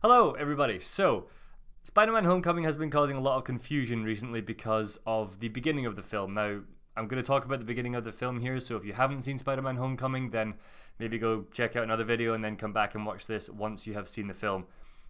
Hello everybody. So, Spider-Man Homecoming has been causing a lot of confusion recently because of the beginning of the film. Now, I'm going to talk about the beginning of the film here, so if you haven't seen Spider-Man Homecoming, then maybe go check out another video and then come back and watch this once you have seen the film.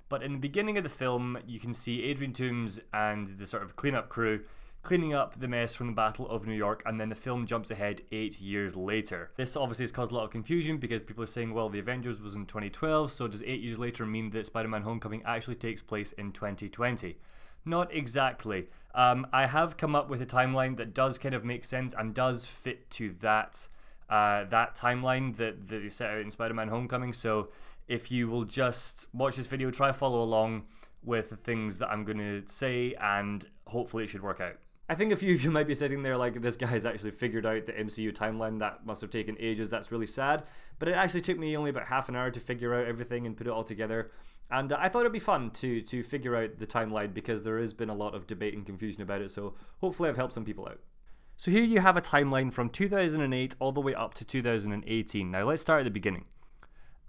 But in the beginning of the film, you can see Adrian Toomes and the sort of cleanup crew cleaning up the mess from the Battle of New York, and then the film jumps ahead 8 years later. This obviously has caused a lot of confusion because people are saying, well, the Avengers was in 2012, so does 8 years later mean that Spider-Man Homecoming actually takes place in 2020? Not exactly. I have come up with a timeline that does kind of make sense and does fit to that timeline that they set out in Spider-Man Homecoming, so if you will just watch this video, try follow along with the things that I'm going to say, and hopefully it should work out. I think a few of you might be sitting there like, this guy's actually figured out the MCU timeline. That must have taken ages. That's really sad. But it actually took me only about half an hour to figure out everything and put it all together. And I thought it'd be fun to figure out the timeline because there has been a lot of debate and confusion about it. So hopefully I've helped some people out. So here you have a timeline from 2008 all the way up to 2018. Now let's start at the beginning.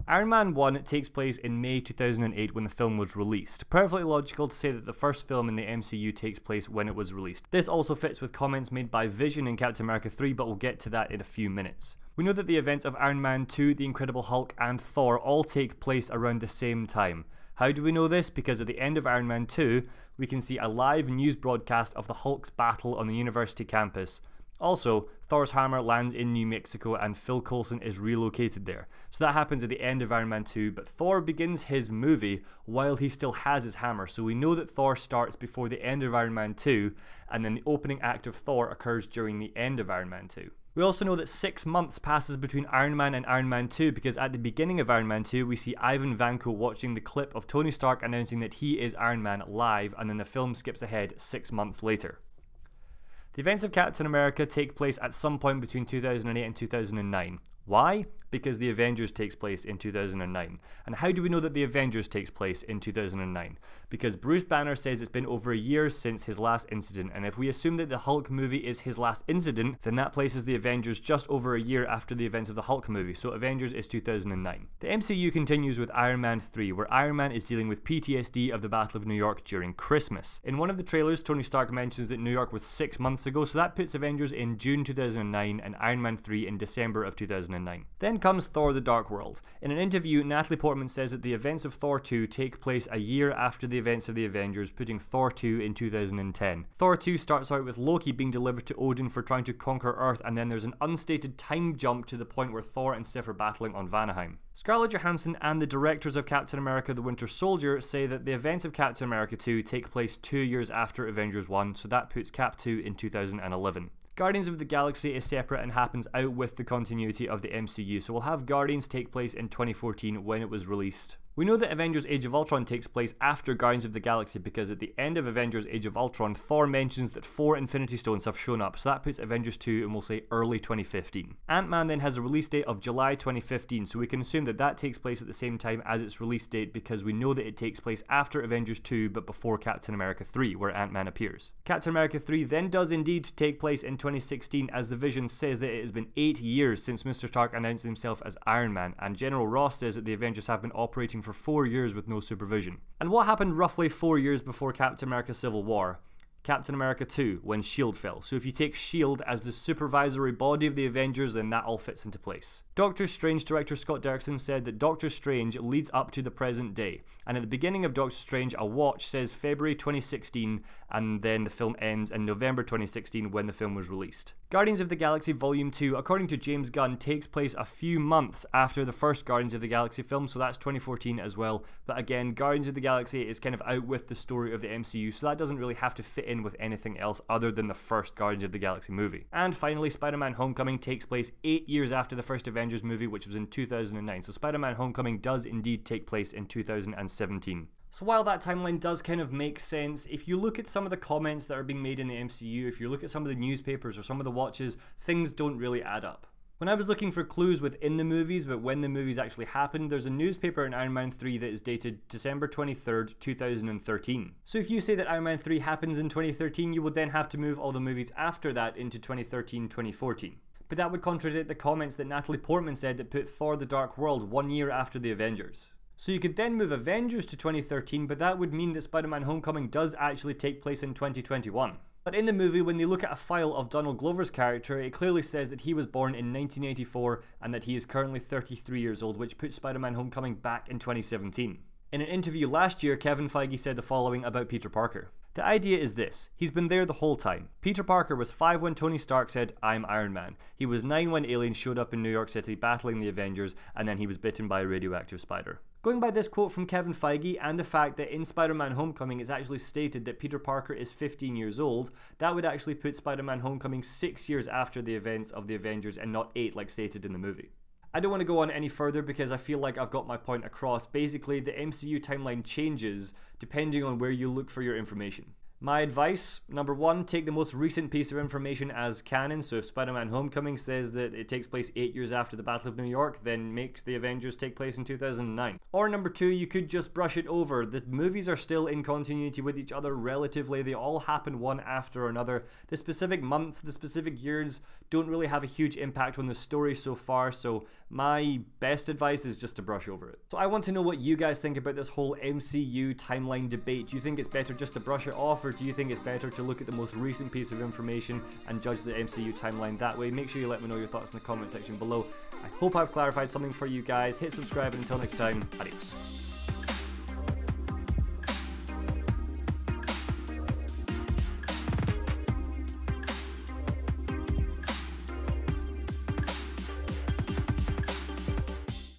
Iron Man 1 takes place in May 2008 when the film was released. Perfectly logical to say that the first film in the MCU takes place when it was released. This also fits with comments made by Vision in Captain America 3, but we'll get to that in a few minutes. We know that the events of Iron Man 2, The Incredible Hulk and Thor all take place around the same time. How do we know this? Because at the end of Iron Man 2, we can see a live news broadcast of the Hulk's battle on the university campus. Also, Thor's hammer lands in New Mexico and Phil Coulson is relocated there. So that happens at the end of Iron Man 2, but Thor begins his movie while he still has his hammer. So we know that Thor starts before the end of Iron Man 2, and then the opening act of Thor occurs during the end of Iron Man 2. We also know that 6 months passes between Iron Man and Iron Man 2 because at the beginning of Iron Man 2 we see Ivan Vanko watching the clip of Tony Stark announcing that he is Iron Man live, and then the film skips ahead 6 months later. The events of Captain America take place at some point between 2008 and 2009. Why? Because the Avengers takes place in 2009. And how do we know that the Avengers takes place in 2009? Because Bruce Banner says it's been over a year since his last incident, and if we assume that the Hulk movie is his last incident, then that places the Avengers just over a year after the events of the Hulk movie, so Avengers is 2009. The MCU continues with Iron Man 3, where Iron Man is dealing with PTSD of the Battle of New York during Christmas. In one of the trailers, Tony Stark mentions that New York was 6 months ago, so that puts Avengers in June 2009 and Iron Man 3 in December of 2009. Then comes Thor: The Dark World. In an interview, Natalie Portman says that the events of Thor 2 take place a year after the events of the Avengers, putting Thor 2 in 2010. Thor 2 starts out with Loki being delivered to Odin for trying to conquer Earth, and then there's an unstated time jump to the point where Thor and Sif are battling on Vanaheim. Scarlett Johansson and the directors of Captain America: The Winter Soldier say that the events of Captain America 2 take place 2 years after Avengers 1, so that puts Cap 2 in 2011. Guardians of the Galaxy is separate and happens out with the continuity of the MCU, so we'll have Guardians take place in 2014 when it was released. We know that Avengers Age of Ultron takes place after Guardians of the Galaxy because at the end of Avengers Age of Ultron, Thor mentions that 4 Infinity Stones have shown up, so that puts Avengers 2 and we'll say early 2015. Ant-Man then has a release date of July 2015, so we can assume that that takes place at the same time as its release date because we know that it takes place after Avengers 2 but before Captain America 3, where Ant-Man appears. Captain America 3 then does indeed take place in 2016 as the Vision says that it has been 8 years since Mr. Stark announced himself as Iron Man, and General Ross says that the Avengers have been operating for 4 years with no supervision. And what happened roughly 4 years before Captain America Civil War? Captain America 2, when S.H.I.E.L.D. fell. So if you take S.H.I.E.L.D. as the supervisory body of the Avengers, then that all fits into place. Doctor Strange director Scott Derrickson said that Doctor Strange leads up to the present day, and at the beginning of Doctor Strange a watch says February 2016, and then the film ends in November 2016 when the film was released. Guardians of the Galaxy Volume 2, according to James Gunn, takes place a few months after the first Guardians of the Galaxy film, so that's 2014 as well, but again, Guardians of the Galaxy is kind of out with the story of the MCU, so that doesn't really have to fit in with anything else other than the first Guardians of the Galaxy movie. And finally, Spider-Man Homecoming takes place 8 years after the first Avengers movie, which was in 2009, so Spider-Man Homecoming does indeed take place in 2017. So while that timeline does kind of make sense, if you look at some of the comments that are being made in the MCU, if you look at some of the newspapers or some of the watches, things don't really add up. When I was looking for clues within the movies, but when the movies actually happened, there's a newspaper in Iron Man 3 that is dated December 23rd, 2013. So if you say that Iron Man 3 happens in 2013, you would then have to move all the movies after that into 2013-2014. But that would contradict the comments that Natalie Portman said that put Thor: The Dark World 1 year after the Avengers. So you could then move Avengers to 2013, but that would mean that Spider-Man Homecoming does actually take place in 2021. But in the movie, when they look at a file of Donald Glover's character, it clearly says that he was born in 1984 and that he is currently 33 years old, which puts Spider-Man Homecoming back in 2017. In an interview last year, Kevin Feige said the following about Peter Parker. The idea is this: he's been there the whole time. Peter Parker was 5 when Tony Stark said, "I'm Iron Man." He was 9 when aliens showed up in New York City battling the Avengers, and then he was bitten by a radioactive spider. Going by this quote from Kevin Feige and the fact that in Spider-Man Homecoming it's actually stated that Peter Parker is 15 years old, that would actually put Spider-Man Homecoming 6 years after the events of the Avengers and not 8 like stated in the movie. I don't want to go on any further because I feel like I've got my point across. Basically, the MCU timeline changes depending on where you look for your information. My advice, number 1, take the most recent piece of information as canon. So if Spider-Man Homecoming says that it takes place 8 years after the Battle of New York, then make the Avengers take place in 2009. Or number 2, you could just brush it over. The movies are still in continuity with each other relatively. They all happen one after another. The specific months, the specific years don't really have a huge impact on the story so far, so my best advice is just to brush over it. So I want to know what you guys think about this whole MCU timeline debate. Do you think it's better just to brush it off, or do you think it's better to look at the most recent piece of information and judge the MCU timeline that way? Make sure you let me know your thoughts in the comment section below. I hope I've clarified something for you guys. Hit subscribe, and until next time, adios.